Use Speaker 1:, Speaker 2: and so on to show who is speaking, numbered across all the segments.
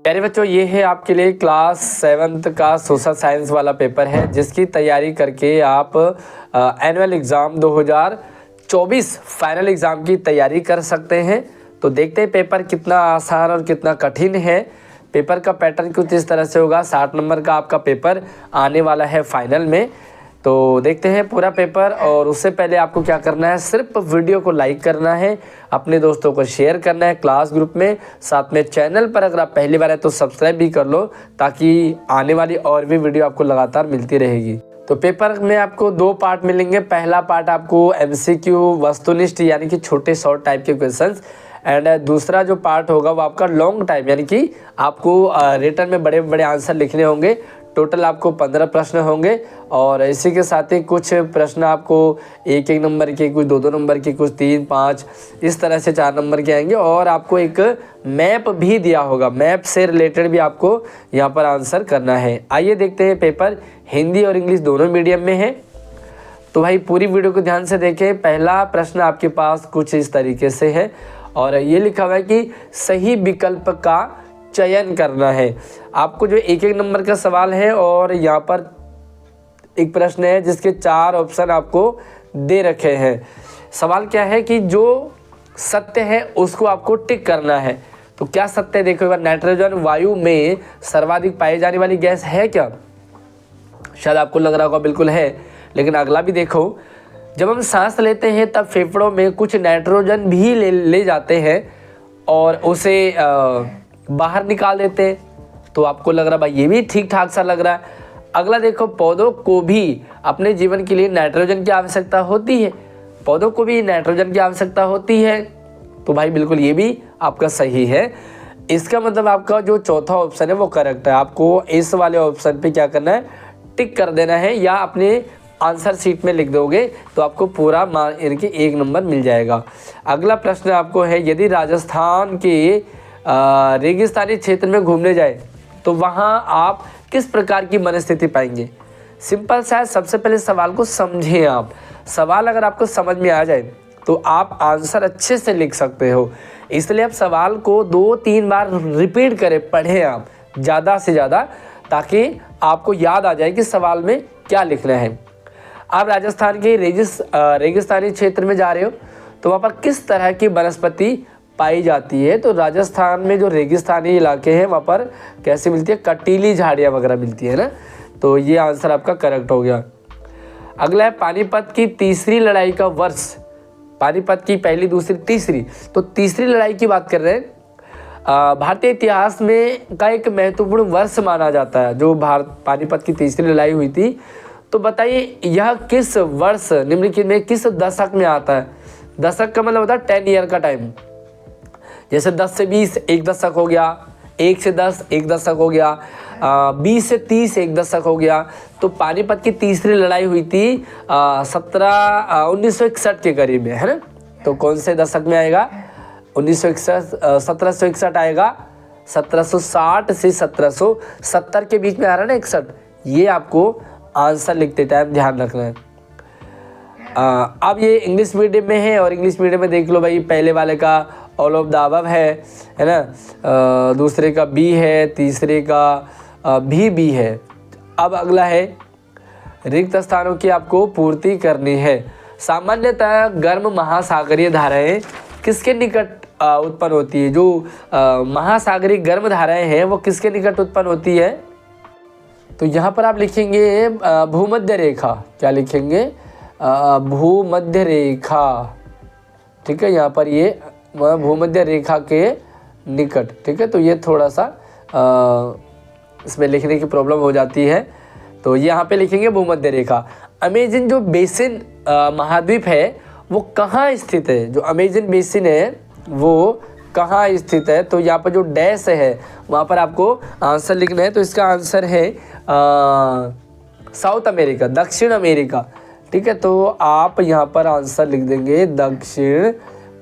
Speaker 1: प्यारे बच्चों, ये है आपके लिए क्लास 7th का सोशल साइंस वाला पेपर है, जिसकी तैयारी करके आप एनुअल एग्ज़ाम 2024 फाइनल एग्ज़ाम की तैयारी कर सकते हैं। तो देखते हैं पेपर कितना आसान और कितना कठिन है। पेपर का पैटर्न कुछ इस तरह से होगा। 60 नंबर का आपका पेपर आने वाला है फाइनल में। तो देखते हैं पूरा पेपर। और उससे पहले आपको क्या करना है, सिर्फ वीडियो को लाइक करना है, अपने दोस्तों को शेयर करना है क्लास ग्रुप में, साथ में चैनल पर अगर आप पहली बार है तो सब्सक्राइब भी कर लो, ताकि आने वाली और भी वीडियो आपको लगातार मिलती रहेगी। तो पेपर में आपको 2 पार्ट मिलेंगे। पहला पार्ट आपको MCQ वस्तुनिष्ठ यानी कि छोटे शॉर्ट टाइप के क्वेश्चंस, एंड दूसरा जो पार्ट होगा वो आपका लॉन्ग टाइम यानी कि आपको रिटर्न में बड़े बड़े आंसर लिखने होंगे। टोटल आपको 15 प्रश्न होंगे और इसी के साथ ही कुछ प्रश्न आपको 1-1 नंबर के, कुछ 2-2 नंबर के, कुछ 3-5 इस तरह से 4 नंबर के आएंगे। और आपको एक मैप भी दिया होगा, मैप से रिलेटेड भी आपको यहाँ पर आंसर करना है। आइए देखते हैं। पेपर हिंदी और इंग्लिश दोनों मीडियम में है, तो भाई पूरी वीडियो को ध्यान से देखें। पहला प्रश्न आपके पास कुछ इस तरीके से है और ये लिखा हुआ है कि सही विकल्प का चयन करना है। आपको जो 1-1 नंबर का सवाल है और यहाँ पर एक प्रश्न है जिसके 4 ऑप्शन आपको दे रखे हैं। सवाल क्या है कि जो सत्य है उसको आपको टिक करना है। तो क्या सत्य है, देखो एक बार। नाइट्रोजन वायु में सर्वाधिक पाई जाने वाली गैस है क्या? शायद आपको लग रहा होगा बिल्कुल है, लेकिन अगला भी देखो। जब हम सांस लेते हैं तब फेफड़ों में कुछ नाइट्रोजन भी ले जाते हैं और उसे बाहर निकाल देते हैं। तो आपको लग रहा भाई ये भी ठीक ठाक सा लग रहा है। अगला देखो, पौधों को भी अपने जीवन के लिए नाइट्रोजन की आवश्यकता होती है। पौधों को भी नाइट्रोजन की आवश्यकता होती है, तो भाई बिल्कुल ये भी आपका सही है। इसका मतलब आपका जो चौथा ऑप्शन है वो करेक्ट है। आपको इस वाले ऑप्शन पे क्या करना है, टिक कर देना है, या अपने आंसर शीट में लिख दोगे तो आपको पूरा इनके 1 नंबर मिल जाएगा। अगला प्रश्न आपको है, यदि राजस्थान के रेगिस्तानी क्षेत्र में घूमने जाए तो वहाँ आप किस प्रकार की मनस्थिति पाएंगे? सिंपल सा है। सबसे पहले सवाल को समझें आप। सवाल अगर आपको समझ में आ जाए तो आप आंसर अच्छे से लिख सकते हो। इसलिए आप सवाल को 2-3 बार रिपीट करें, पढ़ें आप ज़्यादा से ज़्यादा, ताकि आपको याद आ जाए कि सवाल में क्या लिखना है। आप राजस्थान के रेगिस्तानी क्षेत्र में जा रहे हो तो वहाँ पर किस तरह की वनस्पति पाई जाती है? तो राजस्थान में जो रेगिस्तानी इलाके हैं वहाँ पर कैसी मिलती है, कटीली झाड़ियाँ वगैरह मिलती है ना। तो ये आंसर आपका करेक्ट हो गया। अगला है, पानीपत की तीसरी लड़ाई का वर्ष। पानीपत की पहली, दूसरी, तीसरी, तो तीसरी लड़ाई की बात कर रहे हैं। भारतीय इतिहास में का एक महत्वपूर्ण वर्ष माना जाता है जो पानीपत की तीसरी लड़ाई हुई थी। तो बताइए यह किस वर्ष निम्नलिखित में किस दशक में आता है? दशक का मतलब होता है 10 ईयर का टाइम। जैसे 10 से 20 एक दशक हो गया, 1 से 10 एक दशक हो गया, 20 से 30 एक दशक हो गया। तो पानीपत की तीसरी लड़ाई हुई थी 1961 के करीब में, है ना। तो कौन से दशक में आएगा? 1761 आएगा। 1760 से 1770 के बीच में आ रहा है ना, 61। ये आपको आंसर लिखते टाइम ध्यान रखना है। अब ये इंग्लिश मीडियम में है और इंग्लिश मीडियम में देख लो भाई, पहले वाले का ऑल ऑफ द अबव है ना, दूसरे का बी है, तीसरे का भी है। अब अगला है, रिक्त स्थानों की आपको पूर्ति करनी है। सामान्यतः गर्म महासागरीय धाराएं किसके निकट उत्पन्न होती है? जो महासागरीय गर्म धाराएं हैं वो किसके निकट उत्पन्न होती है? तो यहाँ पर आप लिखेंगे भूमध्य रेखा। क्या लिखेंगे? भूमध्य रेखा। ठीक है, यहाँ पर ये भूमध्य रेखा के निकट। ठीक है, तो ये थोड़ा सा इसमें लिखने की प्रॉब्लम हो जाती है, तो यहाँ पे लिखेंगे भूमध्य रेखा। अमेजन जो बेसिन महाद्वीप है वो कहाँ स्थित है? जो अमेजन बेसिन है वो कहाँ स्थित है? तो यहाँ पर जो डैश है वहाँ पर आपको आंसर लिखना है। तो इसका आंसर है साउथ अमेरिका, दक्षिण अमेरिका। ठीक है, तो आप यहाँ पर आंसर लिख देंगे दक्षिण,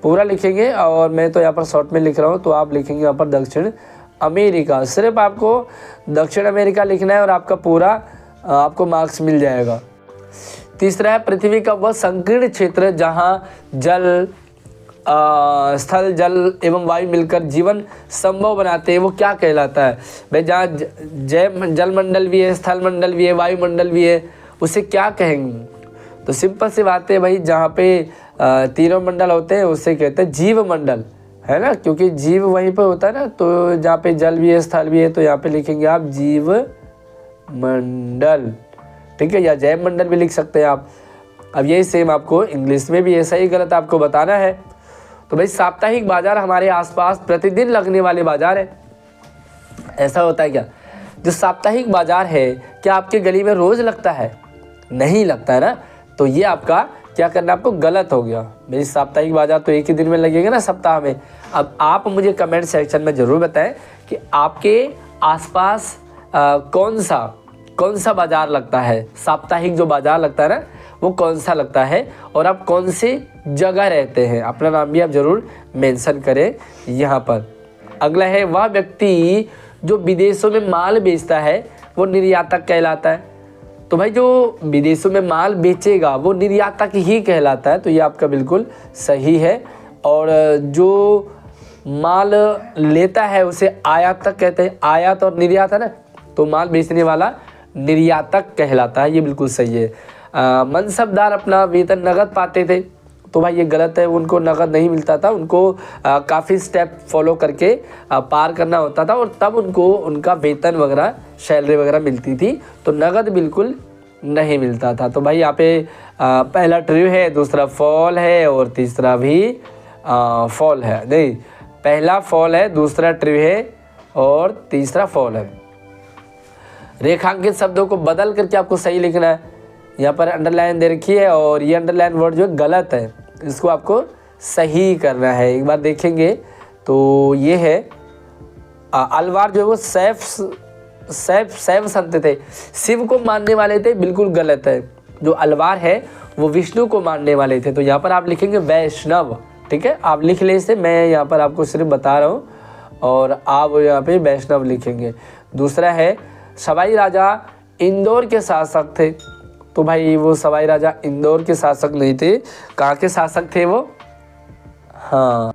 Speaker 1: पूरा लिखेंगे। और मैं तो यहाँ पर शॉर्ट में लिख रहा हूँ, तो आप लिखेंगे यहाँ पर दक्षिण अमेरिका। सिर्फ आपको दक्षिण अमेरिका लिखना है और आपका पूरा आपको मार्क्स मिल जाएगा। तीसरा है, पृथ्वी का वह संकीर्ण क्षेत्र जहाँ जल, स्थल जल एवं वायु मिलकर जीवन संभव बनाते हैं वो क्या कहलाता है भाई? जहाँ जल मंडल भी है, स्थल मंडल भी है, वायुमंडल भी है, उसे क्या कहेंगे? तो सिंपल सी बात है भाई, जहाँ पे तीनों मंडल होते हैं उसे कहते हैं जीव मंडल, है ना, क्योंकि जीव वहीं पर होता है ना। तो जहाँ पे जल भी है, स्थल भी है, तो यहाँ पे लिखेंगे आप जीव मंडल, ठीक है, या जैव मंडल भी लिख सकते हैं आप। अब यही सेम आपको इंग्लिश में भी ऐसा ही गलत आपको बताना है। तो भाई साप्ताहिक बाजार हमारे आसपास प्रतिदिन लगने वाले बाजार है। ऐसा होता है क्या? जो साप्ताहिक बाजार है क्या आपके गली में रोज लगता है? नहीं लगता है ना। तो ये आपका क्या करना, आपको गलत हो गया। मेरी साप्ताहिक बाजार तो एक ही दिन में लगेगा ना, सप्ताह में। अब आप मुझे कमेंट सेक्शन में ज़रूर बताएं कि आपके आसपास कौन सा बाजार लगता है, साप्ताहिक जो बाजार लगता है ना वो कौन सा लगता है, और आप कौन सी जगह रहते हैं। अपना नाम भी आप ज़रूर मेंशन करें यहाँ पर। अगला है, वह व्यक्ति जो विदेशों में माल बेचता है वो निर्यातक कहलाता है। तो भाई जो विदेशों में माल बेचेगा वो निर्यातक ही कहलाता है। तो ये आपका बिल्कुल सही है। और जो माल लेता है उसे आयातक कहते हैं। आयात और निर्यात है ना, तो माल बेचने वाला निर्यातक कहलाता है। ये बिल्कुल सही है। मनसबदार अपना वेतन नगद पाते थे। तो भाई ये गलत है, उनको नगद नहीं मिलता था, उनको काफ़ी स्टेप फॉलो करके पार करना होता था और तब उनको उनका वेतन वगैरह, सैलरी वगैरह मिलती थी। तो नगद बिल्कुल नहीं मिलता था। तो भाई यहाँ पे पहला ट्रू है, दूसरा फॉल है और तीसरा भी फॉल है। नहीं, पहला फॉल है, दूसरा ट्रू है और तीसरा फॉल है। रेखांकित शब्दों को बदल करके आपको सही लिखना है। यहाँ पर अंडरलाइन दे रखी है और ये अंडरलाइन वर्ड जो गलत है, इसको आपको सही करना है। एक बार देखेंगे तो ये है अलवार जो है वो सैव संत थे, शिव को मानने वाले थे, बिल्कुल गलत है। जो अलवार है वो विष्णु को मानने वाले थे। तो यहाँ पर आप लिखेंगे वैष्णव, ठीक है, आप लिख ले इसे, मैं यहाँ पर आपको सिर्फ बता रहा हूँ और आप यहाँ पे वैष्णव लिखेंगे। दूसरा है, सवाई राजा इंदौर के शासक थे। तो भाई वो सवाई राजा इंदौर के शासक नहीं थे। कहाँ के शासक थे वो? हाँ,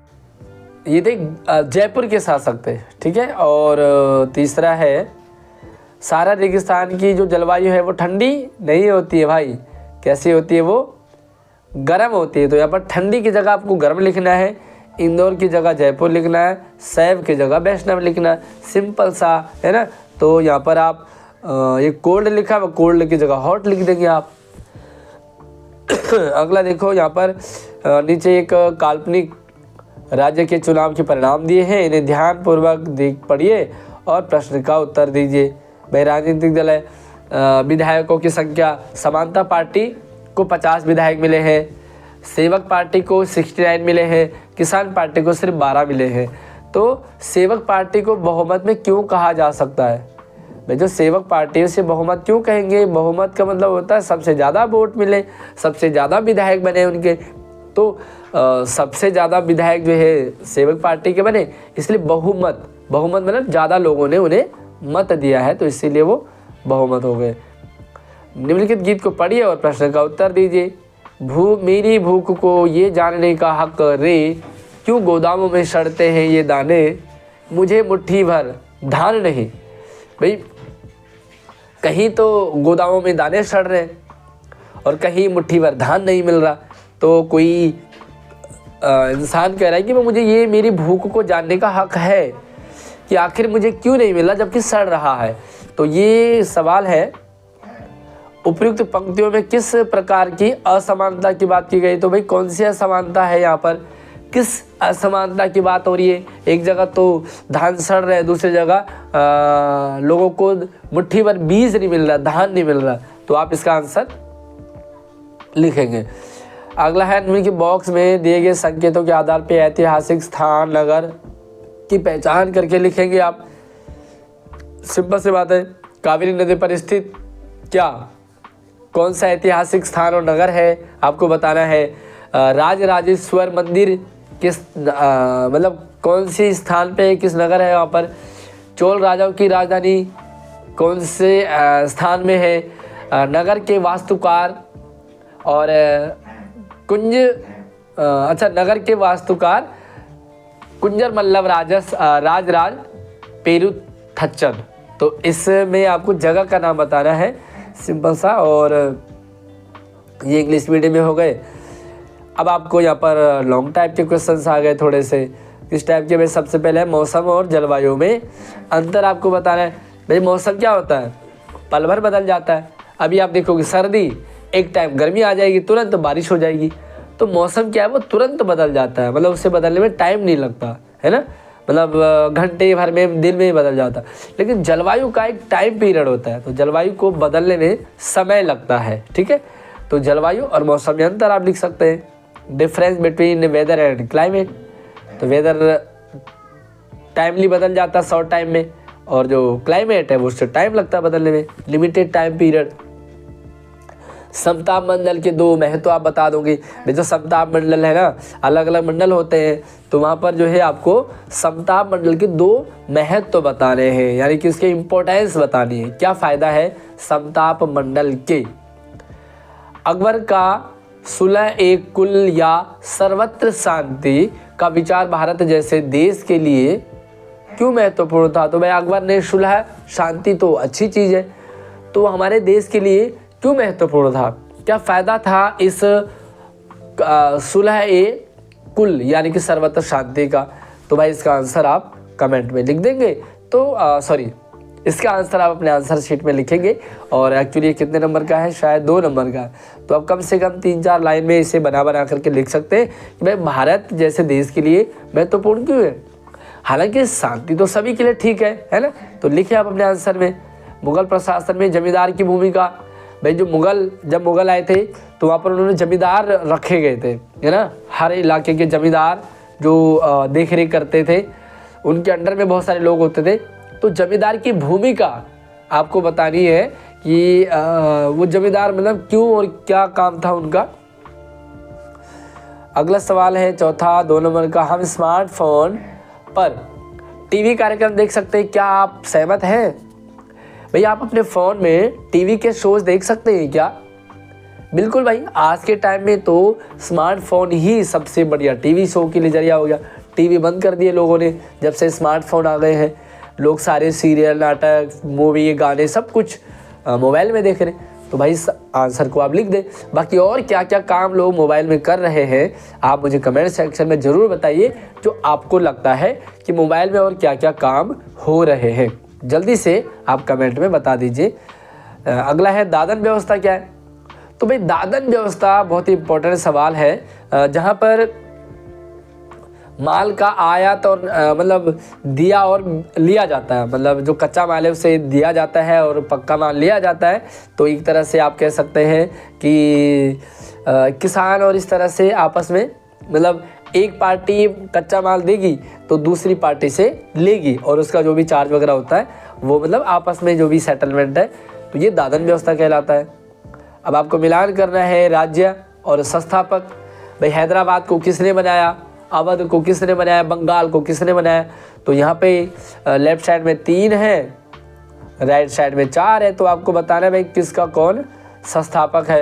Speaker 1: ये थे जयपुर के शासक थे, ठीक है। और तीसरा है, सारा रेगिस्तान की जो जलवायु है वो ठंडी नहीं होती है भाई। कैसी होती है? वो गर्म होती है। तो यहाँ पर ठंडी की जगह आपको गर्म लिखना है, इंदौर की जगह जयपुर लिखना है, सैव की जगह वैष्णव लिखना है। सिंपल सा है ना। तो यहाँ पर आप ये कोल्ड लिखा है, कोल्ड की जगह हॉट लिख देंगे आप। अगला देखो, यहाँ पर नीचे एक काल्पनिक राज्य के चुनाव के परिणाम दिए हैं, इन्हें ध्यानपूर्वक देख पढ़िए और प्रश्न का उत्तर दीजिए। भाई राजनीतिक दल है, विधायकों की संख्या, समानता पार्टी को 50 विधायक मिले हैं, सेवक पार्टी को 69 मिले हैं, किसान पार्टी को सिर्फ 12 मिले हैं। तो सेवक पार्टी को बहुमत में क्यों कहा जा सकता है? भाई जो सेवक पार्टी है उसे बहुमत क्यों कहेंगे? बहुमत का मतलब होता है सबसे ज़्यादा वोट मिले, सबसे ज़्यादा विधायक बने उनके। तो सबसे ज़्यादा विधायक जो है सेवक पार्टी के बने, इसलिए बहुमत मतलब ज़्यादा लोगों ने उन्हें मत दिया है, तो इसीलिए वो बहुमत हो गए। निम्नलिखित गीत को पढ़िए और प्रश्न का उत्तर दीजिए। मेरी भूख को ये जानने का हक रे, क्यों गोदामों में सड़ते हैं ये दाने, मुझे मुट्ठी भर धान नहीं। भाई कहीं तो गोदामों में दाने सड़ रहे हैं और कहीं मुट्ठी भर धान नहीं मिल रहा। तो कोई इंसान कह रहा है कि मुझे ये मेरी भूख को जानने का हक है कि आखिर मुझे क्यों नहीं मिला जबकि सड़ रहा है। तो ये सवाल है, उपयुक्त पंक्तियों में किस प्रकार की असमानता की बात की गई? तो भाई कौन सी असमानता है यहाँ पर? किस असमानता की बात हो रही है? एक जगह तो धान सड़ रहा है, दूसरी जगह लोगों को मुट्ठी भर बीज नहीं मिल रहा, धान नहीं मिल रहा। तो आप इसका आंसर लिखेंगे। अगला है, निम्न के बॉक्स में दिए गए संकेतों के आधार पर ऐतिहासिक स्थान नगर की पहचान करके लिखेंगे आप। सिंपल सी बात है, कावेरी नदी पर स्थित क्या कौन सा ऐतिहासिक स्थान और नगर है आपको बताना है। राजराजेश्वर मंदिर किस मतलब कौन सी स्थान पे, किस नगर है वहाँ पर। चोल राजाओं की राजधानी कौन से स्थान में है। नगर के वास्तुकार और कुंज अच्छा, नगर के वास्तुकार कुंजर मल्लव राजराज पेरुथच्चन। तो इसमें आपको जगह का नाम बताना है, सिंपल सा, और ये इंग्लिश मीडियम में हो गए। अब आपको यहाँ पर लॉन्ग टाइप के क्वेश्चंस आ गए थोड़े से। किस टाइप के भाई? सबसे पहले मौसम और जलवायु में अंतर आपको बताना है। भाई मौसम क्या होता है? पल भर बदल जाता है। अभी आप देखोगे सर्दी, एक टाइम गर्मी आ जाएगी, तुरंत बारिश हो जाएगी। तो मौसम क्या है? वो तुरंत बदल जाता है, मतलब उससे बदलने में टाइम नहीं लगता है ना, मतलब घंटे भर में, दिन में ही बदल जाता है। लेकिन जलवायु का एक टाइम पीरियड होता है, तो जलवायु को बदलने में समय लगता है। ठीक है, तो जलवायु और मौसम में अंतर आप लिख सकते हैं। Difference between weather and climate, तो वेदर टाइमली बदल जाता है शॉर्ट टाइम में, और जो क्लाइमेट है वो उससे टाइम लगता है बदलने में, लिमिटेड टाइम पीरियड। समताप मंडल के दो महत्व आप बता दोगे। जो समताप मंडल है ना, अलग अलग मंडल होते हैं, तो वहाँ पर जो है आपको समताप मंडल के दो महत्व बताने हैं, यानी कि उसके इम्पोर्टेंस बतानी है, क्या फ़ायदा है समताप मंडल के। अकबर का सुलह एक कुल या सर्वत्र शांति का विचार भारत जैसे देश के लिए क्यों महत्वपूर्ण था? तो भाई अकबर ने सुलह, शांति तो अच्छी चीज़ है, तो हमारे देश के लिए क्यों महत्वपूर्ण था, क्या फ़ायदा था इस सुलह ए कुल यानी कि सर्वत्र शांति का? तो भाई इसका आंसर आप कमेंट में लिख देंगे। तो सॉरी, इसका आंसर आप अपने आंसर शीट में लिखेंगे। और एक्चुअली ये कितने नंबर का है? शायद 2 नंबर का। तो आप कम से कम 3-4 लाइन में इसे बना करके लिख सकते हैं कि भाई भारत जैसे देश के लिए महत्वपूर्ण क्यों है। हालांकि शांति तो सभी के लिए ठीक है ना, तो लिखिए आप अपने आंसर में। मुगल प्रशासन में जमींदार की भूमिका, भाई जब मुगल आए थे तो वहाँ पर उन्होंने जमींदार रखे गए थे, है ना। हर इलाके के जमींदार जो देख रेख करते थे, उनके अंडर में बहुत सारे लोग होते थे। तो जमींदार की भूमिका आपको बतानी है कि वो जमींदार मतलब क्यों और क्या काम था उनका। अगला सवाल है चौथा 2 नंबर का, हम स्मार्टफोन पर टीवी कार्यक्रम देख सकते हैं, क्या आप सहमत हैं? भाई आप अपने फ़ोन में टीवी के शोज देख सकते हैं क्या? बिल्कुल भाई, आज के टाइम में तो स्मार्टफोन ही सबसे बढ़िया टीवी शो के लिए जरिया हो गया। टीवी बंद कर दिए लोगों ने जब से स्मार्टफोन आ गए हैं। लोग सारे सीरियल, नाटक, मूवी, गाने सब कुछ मोबाइल में देख रहे हैं। तो भाई इस आंसर को आप लिख दें। बाकी और क्या क्या काम लोग मोबाइल में कर रहे हैं आप मुझे कमेंट सेक्शन में ज़रूर बताइए, जो आपको लगता है कि मोबाइल में और क्या क्या काम हो रहे हैं। जल्दी से आप कमेंट में बता दीजिए। अगला है दादन व्यवस्था क्या है? तो भाई दादन व्यवस्था बहुत ही इम्पोर्टेंट सवाल है, जहाँ पर माल का आयात और मतलब दिया और लिया जाता है, मतलब जो कच्चा माल है उसे दिया जाता है और पक्का माल लिया जाता है। तो एक तरह से आप कह सकते हैं कि किसान और इस तरह से आपस में, मतलब एक पार्टी कच्चा माल देगी तो दूसरी पार्टी से लेगी, और उसका जो भी चार्ज वगैरह होता है वो मतलब आपस में जो भी सेटलमेंट है, तो ये दादन व्यवस्था कहलाता है। अब आपको मिलान करना है राज्य और संस्थापक। भाई हैदराबाद को किसने बनाया, अवध को किसने बनाया, बंगाल को किसने बनाया? तो यहाँ पे लेफ्ट साइड में 3 है, राइट साइड में 4 है। तो आपको बताना है भाई किसका कौन संस्थापक है।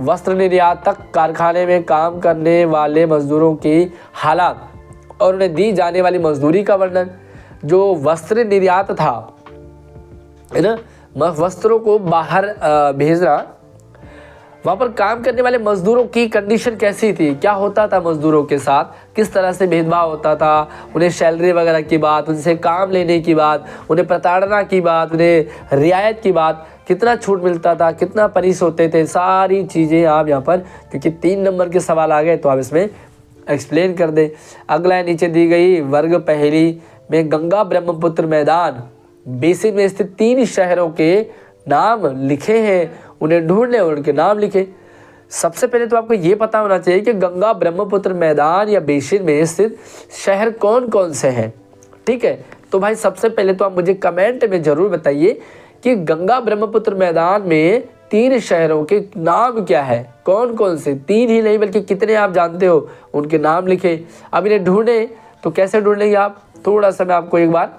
Speaker 1: वस्त्र निर्यातक कारखाने में काम करने वाले मजदूरों की हालात और उन्हें दी जाने वाली मजदूरी का वर्णन। जो वस्त्र निर्यात था, है ना, वस्त्रों को बाहर भेजना, वहाँ पर काम करने वाले मजदूरों की कंडीशन कैसी थी, क्या होता था मजदूरों के साथ, किस तरह से भेदभाव होता था, उन्हें सैलरी वगैरह की बात, उनसे काम लेने की बात, उन्हें प्रताड़ना की बात, उन्हें रियायत की बात, कितना छूट मिलता था, कितना परिस होते थे, सारी चीज़ें आप यहाँ पर, क्योंकि 3 नंबर के सवाल आ गए तो आप इसमें एक्सप्लेन कर दें। अगला नीचे दी गई वर्ग पहली में गंगा ब्रह्मपुत्र मैदान बेसिन में स्थित 3 शहरों के नाम लिखे हैं, उन्हें ढूंढने और उनके नाम लिखे। सबसे पहले तो आपको ये पता होना चाहिए कि गंगा ब्रह्मपुत्र मैदान या बेसिन में स्थित शहर कौन कौन से हैं। ठीक है, तो भाई सबसे पहले तो आप मुझे कमेंट में ज़रूर बताइए कि गंगा ब्रह्मपुत्र मैदान में 3 शहरों के नाम क्या है, कौन कौन से, 3 ही नहीं बल्कि कितने आप जानते हो, उनके नाम लिखे। अब इन्हें ढूंढें तो कैसे ढूंढेंगे आप, थोड़ा सा मैं आपको एक बार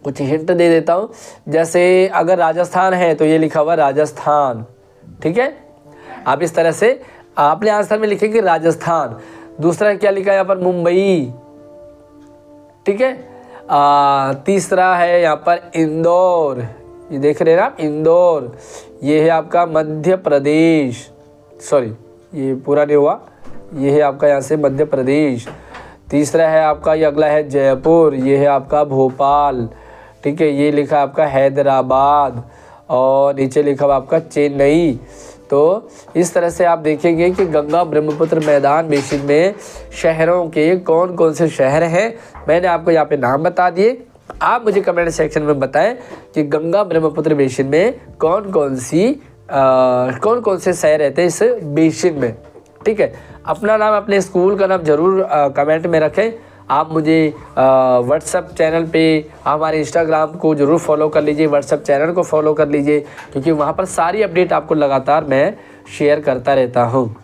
Speaker 1: कुछ हिंट दे देता हूँ। जैसे अगर राजस्थान है तो ये लिखा हुआ राजस्थान, ठीक है। आप इस तरह से आपने आंसर में लिखेंगे राजस्थान। दूसरा क्या लिखा है यहाँ पर, मुंबई, ठीक है। तीसरा है यहाँ पर इंदौर, ये देख रहे हैं आप, इंदौर, ये है आपका मध्य प्रदेश, सॉरी ये पूरा नहीं हुआ, ये है आपका यहाँ से मध्य प्रदेश। तीसरा है आपका, ये अगला है जयपुर, ये है आपका भोपाल, ठीक है। ये लिखा है आपका हैदराबाद, और नीचे लिखा हुआ आपका चेन्नई। तो इस तरह से आप देखेंगे कि गंगा ब्रह्मपुत्र मैदान बेसिन में शहरों के कौन कौन से शहर हैं। मैंने आपको यहाँ पे नाम बता दिए, आप मुझे कमेंट सेक्शन में बताएं कि गंगा ब्रह्मपुत्र बेसिन में कौन कौन से शहर रहते हैं इस बेसिन में, ठीक है। अपना नाम, अपने स्कूल का नाम जरूर कमेंट में रखें। आप मुझे व्हाट्सएप चैनल पे, हमारे इंस्टाग्राम को जरूर फॉलो कर लीजिए, व्हाट्सएप चैनल को फॉलो कर लीजिए, क्योंकि वहाँ पर सारी अपडेट आपको लगातार मैं शेयर करता रहता हूँ।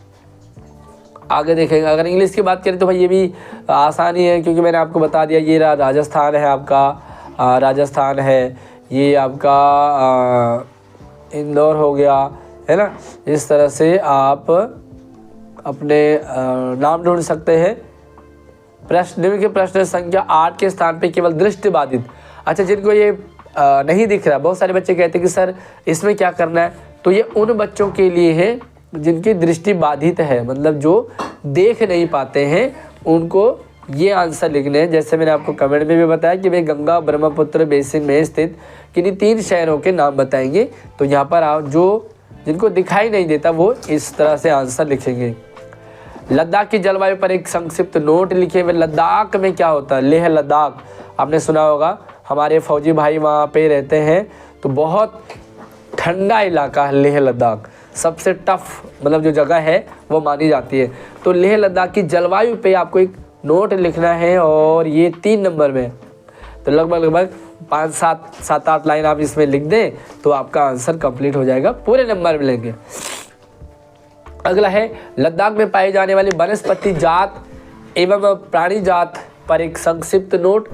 Speaker 1: आगे देखेंगे, अगर इंग्लिश की बात करें तो भाई ये भी आसानी है, क्योंकि मैंने आपको बता दिया, ये राजस्थान है आपका, राजस्थान है, ये आपका इंदौर हो गया, है ना। इस तरह से आप अपने नाम ढूंढ सकते हैं। निम्न के प्रश्न संख्या 8 के स्थान पे केवल दृष्टिबाधित, अच्छा जिनको ये नहीं दिख रहा, बहुत सारे बच्चे कहते हैं कि सर इसमें क्या करना है, तो ये उन बच्चों के लिए है जिनकी दृष्टि बाधित है, मतलब जो देख नहीं पाते हैं, उनको ये आंसर लिखने हैं। जैसे मैंने आपको कमेंट में भी बताया कि वे गंगा ब्रह्मपुत्र बेसिन में स्थित किन्हीं 3 शहरों के नाम बताएंगे, तो यहाँ पर आप जो जिनको दिखाई नहीं देता वो इस तरह से आंसर लिखेंगे। लद्दाख की जलवायु पर एक संक्षिप्त नोट लिखे हुए। लद्दाख में क्या होता है, लेह लद्दाख आपने सुना होगा, हमारे फौजी भाई वहाँ पे रहते हैं, तो बहुत ठंडा इलाका है लेह लद्दाख, सबसे टफ मतलब जो जगह है वो मानी जाती है। तो लेह लद्दाख की जलवायु पे आपको एक नोट लिखना है, और ये 3 नंबर में, तो लगभग 5-7-8 लाइन आप इसमें लिख दें तो आपका आंसर कंप्लीट हो जाएगा, पूरे नंबर मिलेंगे। अगला है, लद्दाख में पाई जाने वाली वनस्पति जात एवं प्राणी जात पर एक संक्षिप्त नोट।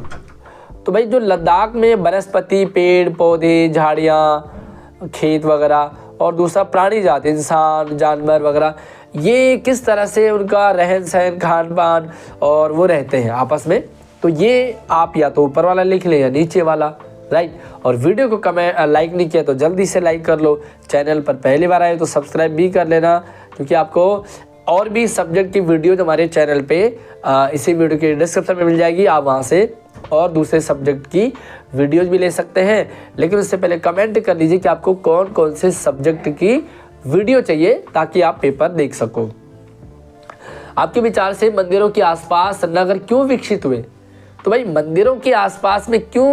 Speaker 1: तो भाई जो लद्दाख में वनस्पति, पेड़ पौधे, झाड़ियाँ, खेत वगैरह, और दूसरा प्राणी जात, इंसान, जानवर वगैरह, ये किस तरह से उनका रहन सहन, खान पान और वो रहते हैं आपस में, तो ये आप या तो ऊपर वाला लिख लें या नीचे वाला, राइट। और वीडियो को लाइक नहीं किया तो जल्दी से लाइक कर लो। चैनल पर पहली बार आए तो सब्सक्राइब भी कर लेना, क्योंकि आपको और भी सब्जेक्ट की वीडियो हमारे चैनल पे इसी वीडियो के डिस्क्रिप्शन में मिल जाएगी, आप वहाँ से और दूसरे सब्जेक्ट की वीडियोज भी ले सकते हैं। लेकिन उससे पहले कमेंट कर लीजिए कि आपको कौन कौन से सब्जेक्ट की वीडियो चाहिए, ताकि आप पेपर देख सको। आपके विचार से मंदिरों के आसपास नगर क्यों विकसित हुए? तो भाई मंदिरों के आसपास में क्यों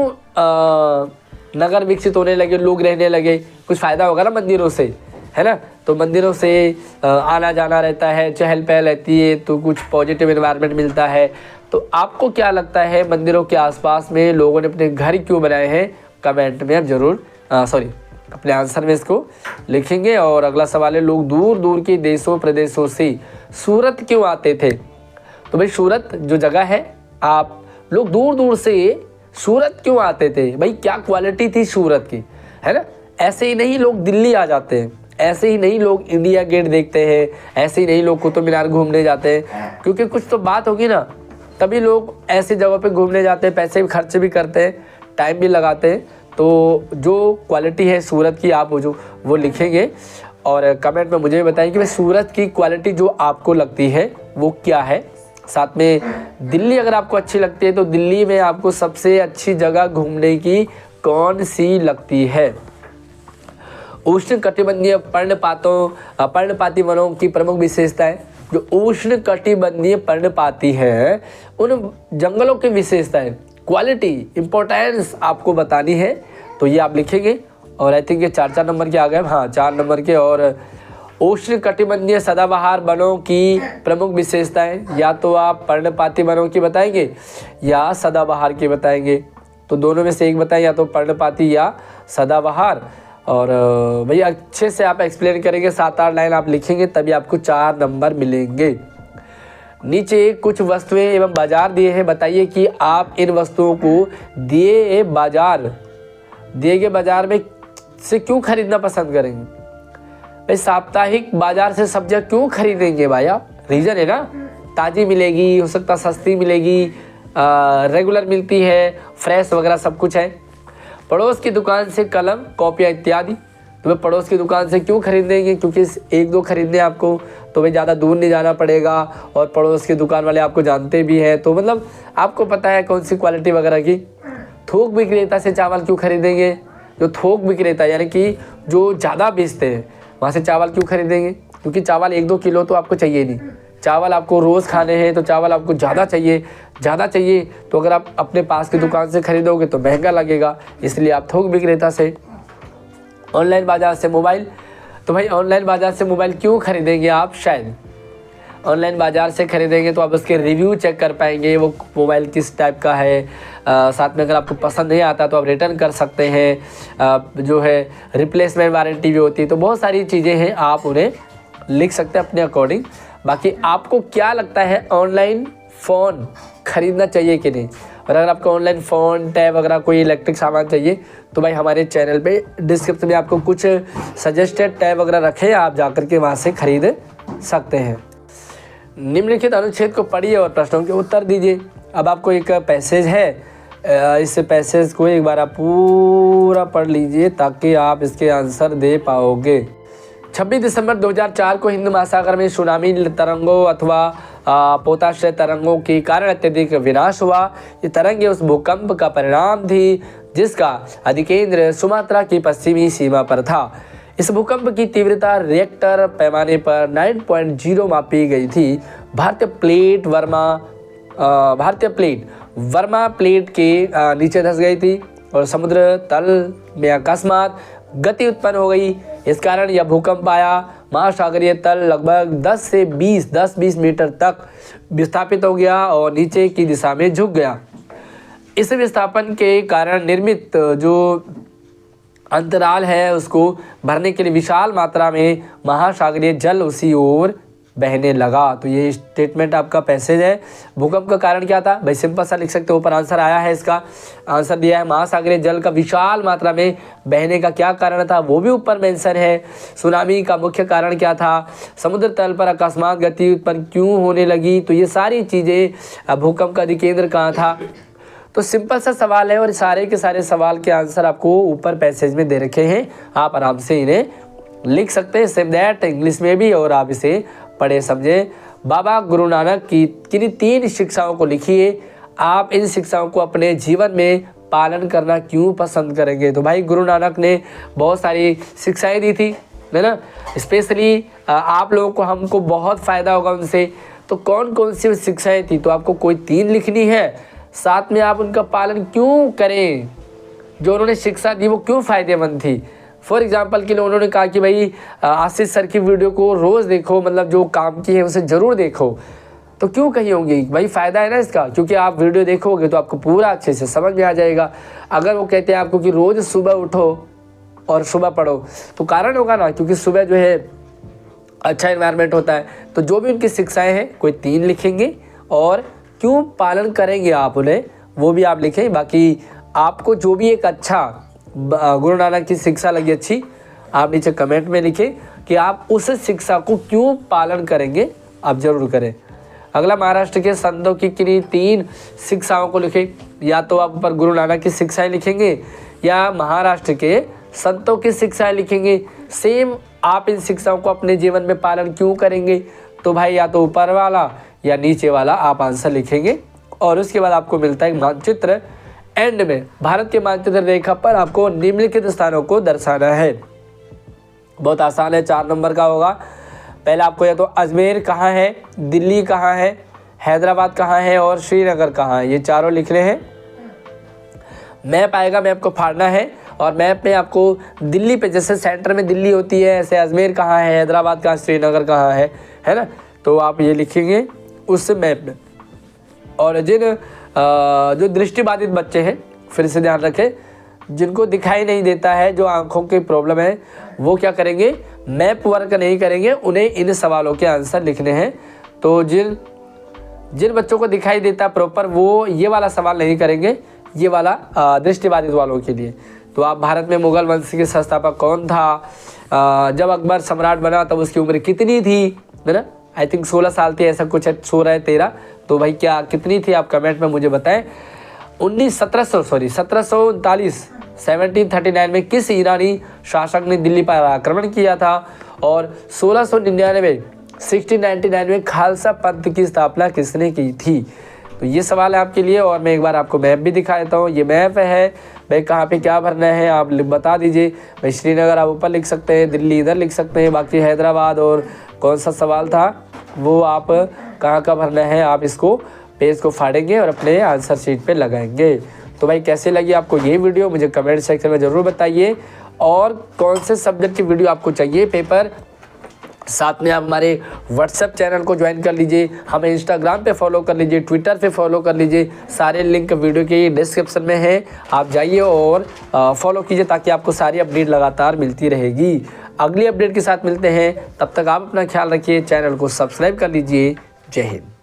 Speaker 1: नगर विकसित होने लगे, लोग रहने लगे, कुछ फ़ायदा होगा ना मंदिरों से, है ना। तो मंदिरों से आना जाना रहता है, चहल पहल रहती है, तो कुछ पॉजिटिव एनवायरनमेंट मिलता है। तो आपको क्या लगता है मंदिरों के आसपास में लोगों ने अपने घर क्यों बनाए हैं? कमेंट में आप जरूर अपने आंसर में इसको लिखेंगे। और अगला सवाल है, लोग दूर दूर के देशों प्रदेशों से सूरत क्यों आते थे? तो भाई सूरत जो जगह है, आप लोग दूर दूर से सूरत क्यों आते थे? भाई क्या क्वालिटी थी सूरत की, है ना। ऐसे ही नहीं लोग दिल्ली आ जाते हैं, ऐसे ही नहीं लोग इंडिया गेट देखते हैं, ऐसे ही नहीं लोग कुतुब मीनार घूमने जाते हैं, क्योंकि कुछ तो बात होगी ना, तभी लोग ऐसी जगहों पे घूमने जाते हैं, पैसे भी खर्च भी करते हैं, टाइम भी लगाते हैं। तो जो क्वालिटी है सूरत की, आप वो लिखेंगे और कमेंट में मुझे भी बताएं कि भाई सूरत की क्वालिटी जो आपको लगती है वो क्या है। साथ में दिल्ली अगर आपको अच्छी लगती है तो दिल्ली में आपको सबसे अच्छी जगह घूमने की कौन सी लगती है? उष्ण कटिबंधीय पर्णपाती वनों की प्रमुख विशेषताएं। जो उष्ण कटिबंधीय पर्णपाती है उन जंगलों की विशेषताएं, क्वालिटी, इंपॉर्टेंस आपको बतानी है, तो ये आप लिखेंगे। और आई थिंक ये 4 नंबर के आ गए, हाँ 4 नंबर के। और उष्ण कटिबंधीय सदाबहार वनों की प्रमुख विशेषताएं, या तो आप पर्णपाती वनों की बताएंगे या सदाबहार की बताएंगे, तो दोनों में से एक बताएं, या तो पर्णपाती या सदाबहार। और भैया अच्छे से आप एक्सप्लेन करेंगे, 7-8 लाइन आप लिखेंगे, तभी आपको 4 नंबर मिलेंगे। नीचे कुछ वस्तुएं एवं बाजार दिए हैं, बताइए कि आप इन वस्तुओं को दिए गए बाजार में से क्यों खरीदना पसंद करेंगे? भाई साप्ताहिक बाजार से सब्जियां क्यों खरीदेंगे भाई आप? रीज़न है ना, ताज़ी मिलेगी, हो सकता सस्ती मिलेगी, रेगुलर मिलती है, फ्रेश वगैरह सब कुछ है। पड़ोस की दुकान से कलम, कॉपियाँ इत्यादि, तो भाई पड़ोस की दुकान से क्यों खरीदेंगे? क्योंकि एक दो खरीदने आपको तो भाई ज़्यादा दूर नहीं जाना पड़ेगा और पड़ोस की दुकान वाले आपको जानते भी हैं, तो मतलब आपको पता है कौन सी क्वालिटी वगैरह की। थोक विक्रेता से चावल क्यों खरीदेंगे? जो थोक विक्रेता यानी कि जो ज़्यादा बेचते हैं वहाँ से चावल क्यों खरीदेंगे? क्योंकि चावल 1-2 किलो तो आपको चाहिए नहीं, चावल आपको रोज़ खाने हैं, तो चावल आपको ज़्यादा चाहिए तो अगर आप अपने पास की दुकान से खरीदोगे तो महंगा लगेगा, इसलिए आप थोक विक्रेता से। ऑनलाइन बाज़ार से मोबाइल, तो भाई ऑनलाइन बाज़ार से मोबाइल क्यों खरीदेंगे आप? शायद ऑनलाइन बाज़ार से खरीदेंगे तो आप उसके रिव्यू चेक कर पाएंगे, वो मोबाइल किस टाइप का है, साथ में अगर आपको पसंद नहीं आता तो आप रिटर्न कर सकते हैं, जो है रिप्लेसमेंट वारंटी भी होती है, तो बहुत सारी चीज़ें हैं, आप उन्हें लिख सकते हैं अपने अकॉर्डिंग। बाकी आपको क्या लगता है ऑनलाइन फ़ोन ख़रीदना चाहिए कि नहीं? और अगर आपको ऑनलाइन फ़ोन, टैब वगैरह कोई इलेक्ट्रिक सामान चाहिए तो भाई हमारे चैनल पे डिस्क्रिप्शन में आपको कुछ सजेस्टेड टैब वगैरह रखे हैं, आप जाकर के वहाँ से ख़रीद सकते हैं। निम्नलिखित अनुच्छेद को पढ़िए और प्रश्नों के उत्तर दीजिए। अब आपको एक पैसेज है, इस पैसेज को एक बार आप पूरा पढ़ लीजिए ताकि आप इसके आंसर दे पाओगे। 26 दिसंबर 2004 को हिंद महासागर में सुनामी तरंगों अथवा पोताश्रय तरंगों के कारण अत्यधिक विनाश हुआ। ये तरंगे उस भूकंप का परिणाम थी जिसका अधिकेंद्र सुमात्रा की पश्चिमी सीमा पर था। इस भूकंप की तीव्रता रिएक्टर पैमाने पर 9.0 मापी गई थी। भारतीय प्लेट वर्मा प्लेट के नीचे धंस गई थी और समुद्र तल में अकस्मात गति उत्पन्न हो गई। इस कारण यह भूकंप आया। महासागरीय तल लगभग 10-20 मीटर तक विस्थापित हो गया और नीचे की दिशा में झुक गया। इस विस्थापन के कारण निर्मित जो अंतराल है उसको भरने के लिए विशाल मात्रा में महासागरीय जल उसी ओर बहने लगा। तो ये स्टेटमेंट आपका पैसेज है। भूकंप का कारण क्या था भाई? सिंपल सा लिख सकते हो, ऊपर आंसर आया है, इसका आंसर दिया है महासागरीय जल का विशाल मात्रा में बहने का क्या कारण था वो भी ऊपर मेंशन है। सुनामी का मुख्य कारण क्या था? समुद्र तल पर अकस्मात गति उत्पन्न क्यों होने लगी? तो ये सारी चीज़ें, भूकंप का अधिकेंद्र कहाँ था? तो सिंपल सा सवाल है और सारे के सारे सवाल के आंसर आपको ऊपर पैसेज में दे रखे हैं, आप आराम से इन्हें लिख सकते हैं, सेम दैट इंग्लिश में भी, और आप इसे पढ़े समझे। बाबा गुरु नानक की किन्हीं 3 शिक्षाओं को लिखिए। आप इन शिक्षाओं को अपने जीवन में पालन करना क्यों पसंद करेंगे? तो भाई गुरु नानक ने बहुत सारी शिक्षाएं दी थी, है ना, स्पेशली आप लोगों को, हमको बहुत फ़ायदा होगा उनसे। तो कौन कौन सी शिक्षाएं थी? तो आपको कोई 3 लिखनी है, साथ में आप उनका पालन क्यों करें, जो उन्होंने शिक्षा दी वो क्यों फ़ायदेमंद थी। फॉर एग्जांपल के लिए उन्होंने कहा कि भाई आशीष सर की वीडियो को रोज़ देखो, मतलब जो काम की है उसे ज़रूर देखो। तो क्यों कही होंगी भाई? फ़ायदा है ना इसका, क्योंकि आप वीडियो देखोगे तो आपको पूरा अच्छे से समझ में आ जाएगा। अगर वो कहते हैं आपको कि रोज़ सुबह उठो और सुबह पढ़ो, तो कारण होगा ना, क्योंकि सुबह जो है अच्छा एनवायरनमेंट होता है। तो जो भी उनकी शिक्षाएँ हैं कोई 3 लिखेंगे और क्यों पालन करेंगे आप उन्हें वो भी आप लिखें। बाकी आपको जो भी एक अच्छा गुरु नानक की शिक्षा लगी अच्छी, आप नीचे कमेंट में लिखें कि आप उस शिक्षा को क्यों पालन करेंगे, आप ज़रूर करें। अगला, महाराष्ट्र के संतों की किन्हीं 3 शिक्षाओं को लिखें। या तो आप ऊपर गुरु नानक की शिक्षाएं लिखेंगे या महाराष्ट्र के संतों की शिक्षाएं लिखेंगे। सेम आप इन शिक्षाओं को अपने जीवन में पालन क्यों करेंगे? तो भाई या तो ऊपर वाला या नीचे वाला आप आंसर लिखेंगे। और उसके बाद आपको मिलता है मानचित्र। एंड में भारत के मानचित्र रेखा पर आपको निम्नलिखित स्थानों को दर्शाना है। बहुत आसान है, 4 नंबर का होगा। पहले आपको या तो अजमेर कहाँ है, दिल्ली कहाँ है, हैदराबाद कहाँ है और श्रीनगर कहाँ है, ये चारों लिखने हैं। मैप आएगा, मैप को फाड़ना है और मैप में आपको दिल्ली पे, जैसे सेंटर में दिल्ली होती है, ऐसे अजमेर कहाँ है, हैदराबाद कहाँ, श्रीनगर कहाँ है ना, तो आप ये लिखेंगे उस मैप में। और जिन जो दृष्टिबाधित बच्चे हैं, फिर से ध्यान रखें, जिनको दिखाई नहीं देता है, जो आंखों की प्रॉब्लम है, वो क्या करेंगे? मैप वर्क नहीं करेंगे, उन्हें इन सवालों के आंसर लिखने हैं। तो जिन बच्चों को दिखाई देता प्रॉपर, वो ये वाला सवाल नहीं करेंगे, ये वाला दृष्टिबाधित वालों के लिए। तो आप भारत में मुगल वंश के संस्थापक कौन था? जब अकबर सम्राट बना तब उसकी उम्र कितनी थी, है ना? आई थिंक 16 साल थी, ऐसा कुछ है, 16 है 13, तो भाई क्या कितनी थी आप कमेंट में मुझे बताएं। 1739 में किस ईरानी शासक ने दिल्ली पर आक्रमण किया था? और 1699 में खालसा पंथ की स्थापना किसने की थी? तो ये सवाल है आपके लिए। और मैं एक बार आपको मैप भी दिखा देता हूँ। ये मैप है भाई, कहाँ पे क्या भरना है आप बता दीजिए भाई। श्रीनगर आप ऊपर लिख सकते हैं, दिल्ली इधर लिख सकते हैं, बाकी हैदराबाद और कौन सा सवाल था वो आप कहाँ का भरना है, आप इसको पेज को फाड़ेंगे और अपने आंसर शीट पे लगाएंगे। तो भाई कैसे लगी आपको ये वीडियो मुझे कमेंट सेक्शन में ज़रूर बताइए। और कौन से सब्जेक्ट की वीडियो आपको चाहिए पेपर, साथ में आप हमारे व्हाट्सएप चैनल को ज्वाइन कर लीजिए, हमें इंस्टाग्राम पे फॉलो कर लीजिए, ट्विटर पे फॉलो कर लीजिए। सारे लिंक वीडियो के डिस्क्रिप्शन में है, आप जाइए और फॉलो कीजिए ताकि आपको सारी अपडेट लगातार मिलती रहेगी। अगली अपडेट के साथ मिलते हैं, तब तक आप अपना ख्याल रखिए, चैनल को सब्सक्राइब कर लीजिए। जय हिंद।